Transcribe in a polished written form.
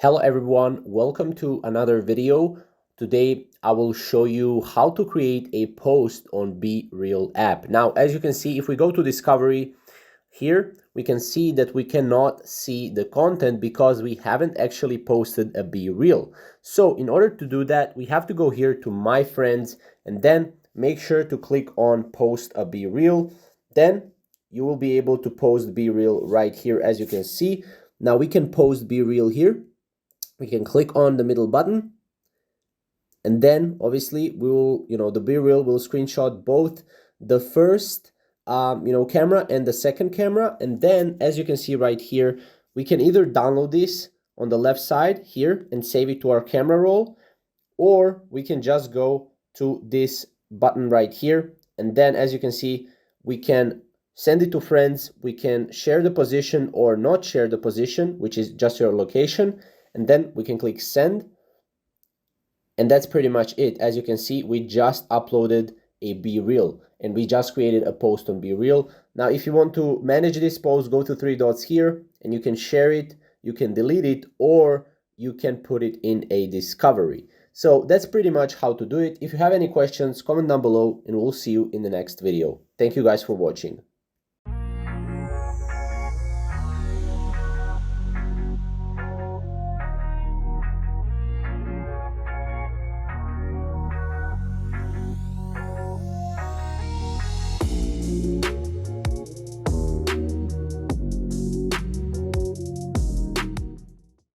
Hello everyone, welcome to another video. Today I will show you how to create a post on BeReal app. Now, as you can see, if we go to discovery here, we can see that we cannot see the content because we haven't actually posted a BeReal. So in order to do that, we have to go here to my friends and then make sure to click on post a BeReal. Then you will be able to post BeReal right here, as you can see. Now we can post BeReal here. We can click on the middle button, and then obviously we will, the BeReal will screenshot both the first, camera and the second camera. And then, as you can see right here, we can either download this on the left side here and save it to our camera roll, or we can just go to this button right here. And then, as you can see, we can send it to friends. We can share the position or not share the position, which is just your location. And then we can click send. And that's pretty much it. As you can see, we just uploaded a BeReal and we just created a post on BeReal. Now, if you want to manage this post, go to three dots here and you can share it, you can delete it, or you can put it in a discovery. So that's pretty much how to do it. If you have any questions, comment down below and we'll see you in the next video. Thank you guys for watching.